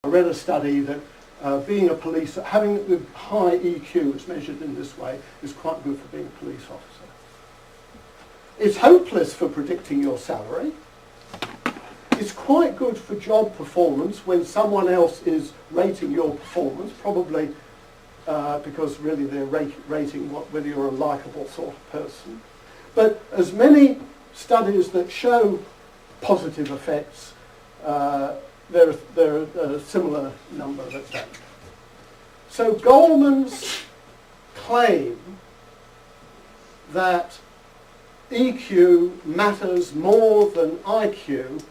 I read a study that being a police, having a high EQ, as measured in this way, is quite good for being a police officer. It's hopeless for predicting your salary. It's quite good for job performance when someone else is rating your performance, probably because really they're rating whether you're a likeable sort of person. But as many studies that show positive effects, there are a similar number that don't. So Goleman's claim that EQ matters more than IQ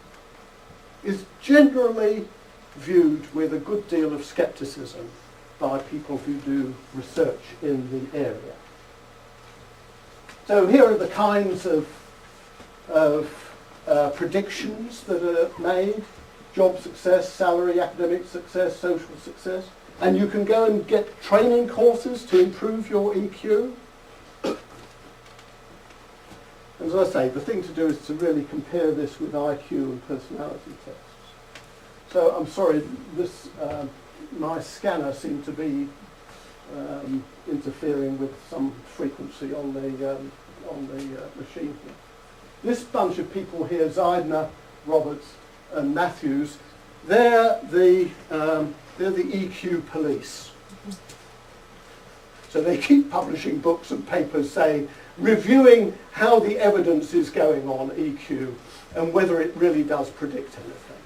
is generally viewed with a good deal of scepticism by people who do research in the area. So here are the kinds of predictions that are made: job success, salary, academic success, social success. And you can go and get training courses to improve your EQ. As I say, the thing to do is to really compare this with IQ and personality tests. So I'm sorry, this my scanner seemed to be interfering with some frequency on the machine here. This bunch of people here, Zeidner, Roberts, and Matthews, they're the EQ police. So they keep publishing books and papers saying, reviewing how the evidence is going on EQ and whether it really does predict anything.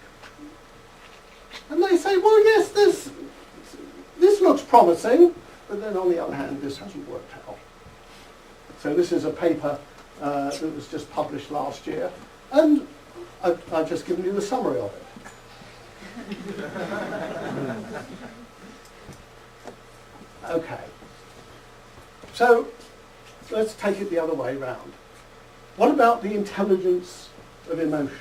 And they say, well, yes, this looks promising, but then on the other hand, this hasn't worked out. So this is a paper that was just published last year, and I've just given you the summary of it. Okay. So let's take it the other way round. What about the intelligence of emotions?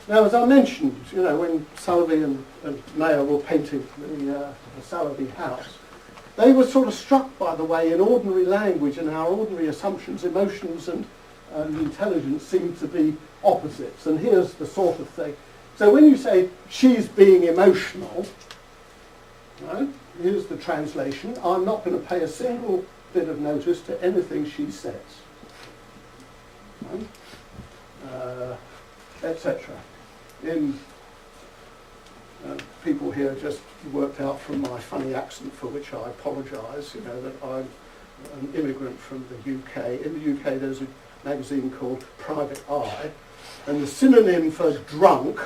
Now, as I mentioned, you know, when Sowerby and Mayer were painting the Sowerby house, they were sort of struck by the way in ordinary language and our ordinary assumptions, emotions and intelligence seem to be opposites. And here's the sort of thing. So when you say, she's being emotional, right, here's the translation. I'm not going to pay a single bit of notice to anything she says, right? Etc. In people here just worked out from my funny accent, for which I apologise, you know, that I'm an immigrant from the UK. In the UK there's a magazine called Private Eye, and the synonym for drunk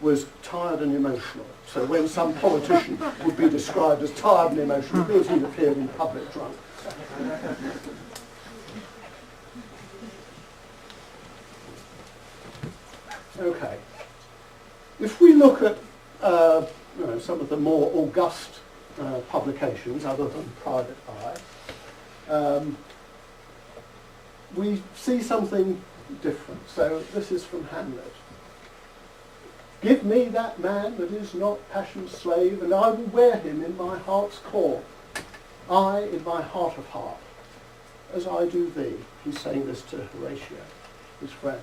was tired and emotional. So when some politician would be described as tired and emotional, because he'd appeared in public drunk. Okay. If we look at you know, some of the more august publications other than Private Eye, we see something different. So this is from Hamlet. Give me that man that is not passion's slave, and I will wear him in my heart's core. I in my heart of heart, as I do thee. He's saying this to Horatio, his friend.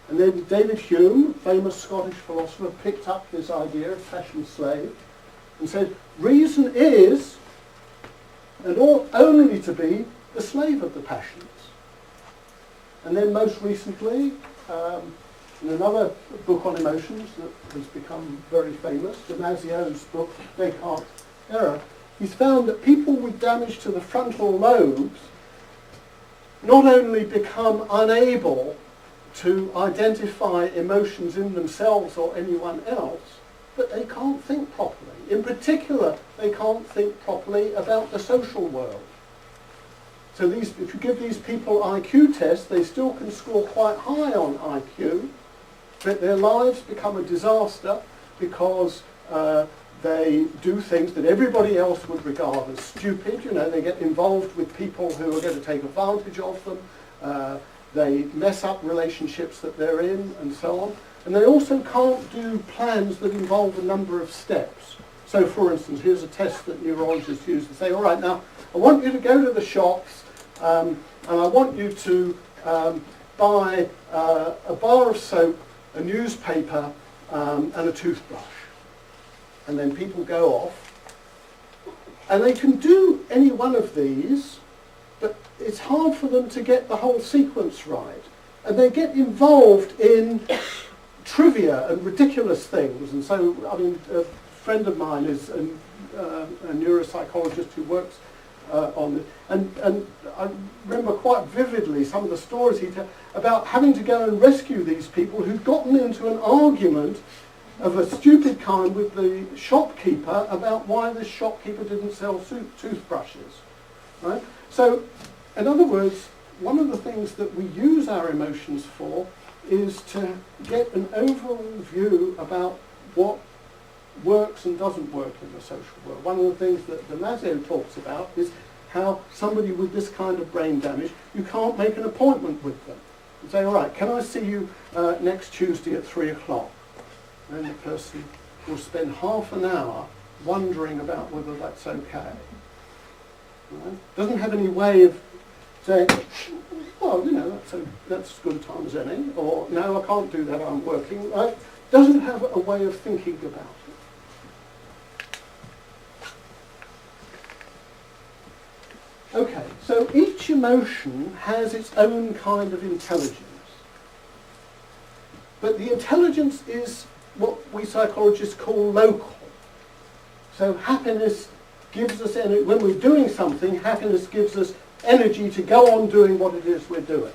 And then David Hume, famous Scottish philosopher, picked up this idea of passion's slave and said, reason is, and ought only to be, the slave of the passions. And then most recently, in another book on emotions that has become very famous, Damasio's book, Descartes' Error, he's found that people with damage to the frontal lobes not only become unable to identify emotions in themselves or anyone else, but they can't think properly. In particular, they can't think properly about the social world. So if you give these people IQ tests, they still can score quite high on IQ, but their lives become a disaster because they do things that everybody else would regard as stupid. You know, they get involved with people who are going to take advantage of them. They mess up relationships that they're in, and so on. And they also can't do plans that involve a number of steps. So, for instance, here's a test that neurologists use to say, all right, now, I want you to go to the shops, and I want you to buy a bar of soap, a newspaper, and a toothbrush. and then people go off, and they can do any one of these, but it's hard for them to get the whole sequence right. And they get involved in trivia and ridiculous things. And so, I mean, a friend of mine is a neuropsychologist who works on this. And I remember quite vividly some of the stories he told about having to go and rescue these people who'd gotten into an argument of a stupid kind with the shopkeeper about why the shopkeeper didn't sell toothbrushes. Right? So, in other words, one of the things that we use our emotions for is to get an overall view about what works and doesn't work in the social world. One of the things that Damasio talks about is how somebody with this kind of brain damage, you can't make an appointment with them. You say, all right, can I see you next Tuesday at 3 o'clock? And the person will spend half an hour wondering about whether that's okay. Right? Doesn't have any way of saying, well, you know, that's as good a time as any, or no, I can't do that, I'm working. Right? Doesn't have a way of thinking about it. Okay, so each emotion has its own kind of intelligence. But the intelligence is what we psychologists call local. So happiness gives us energy. When we're doing something, happiness gives us energy to go on doing what it is we're doing.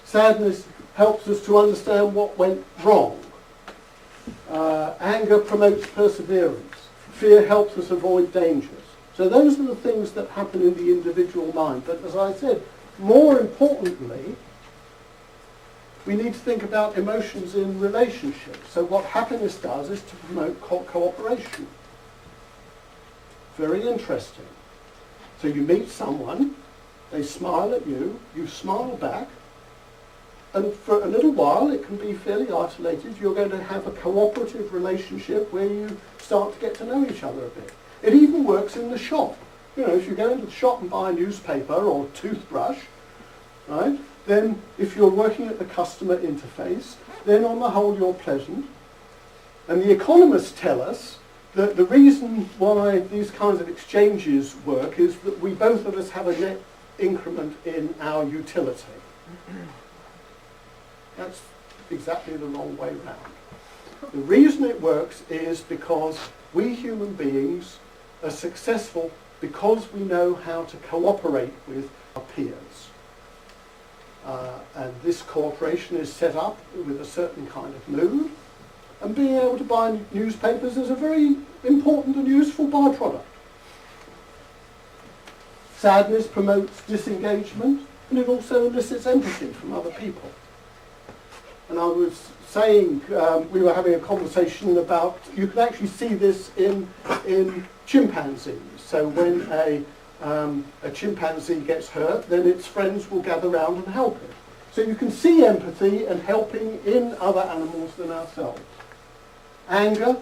Sadness helps us to understand what went wrong. Anger promotes perseverance. Fear helps us avoid dangers. So those are the things that happen in the individual mind. But as I said, more importantly, we need to think about emotions in relationships. So what happiness does is to promote cooperation. Very interesting. So you meet someone, they smile at you, you smile back, and for a little while, it can be fairly isolated. You're going to have a cooperative relationship where you start to get to know each other a bit. It even works in the shop. You know, if you go into the shop and buy a newspaper or a toothbrush, right, then if you're working at the customer interface, then on the whole you're pleasant. And the economists tell us that the reason why these kinds of exchanges work is that we both of us have a net increment in our utility. That's exactly the wrong way round. The reason it works is because we human beings are successful because we know how to cooperate with our peers. And this cooperation is set up with a certain kind of mood, and being able to buy newspapers is a very important and useful byproduct. Sadness promotes disengagement, and it also elicits empathy from other people. And I was saying, we were having a conversation about, you can actually see this in chimpanzees. So when a chimpanzee gets hurt, then its friends will gather round and help it. So you can see empathy and helping in other animals than ourselves. Anger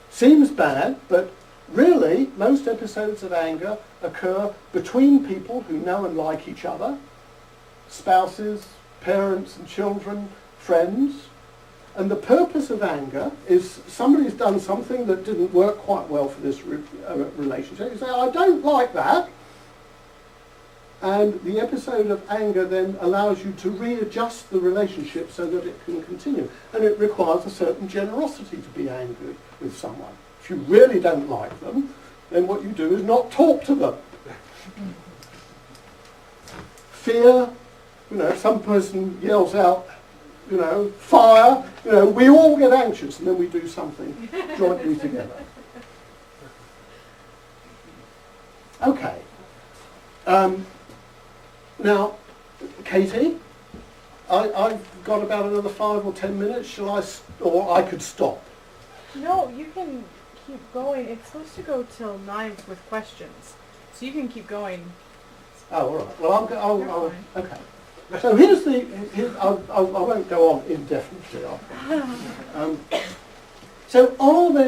seems bad, but really most episodes of anger occur between people who know and like each other, spouses, parents and children, friends. And the purpose of anger is somebody's done something that didn't work quite well for this relationship. You say, I don't like that. And the episode of anger then allows you to readjust the relationship so that it can continue. And it requires a certain generosity to be angry with someone. If you really don't like them, then what you do is not talk to them. Fear, you know, some person yells out, you know, fire, you know, we all get anxious and then we do something jointly together. Okay. Now, Katie, I've got about another 5 or 10 minutes. Shall I, or I could stop? No, you can keep going. It's supposed to go till 9 with questions, so you can keep going. Oh, all right. Well, I'll okay. So here's I won't go on indefinitely. So are there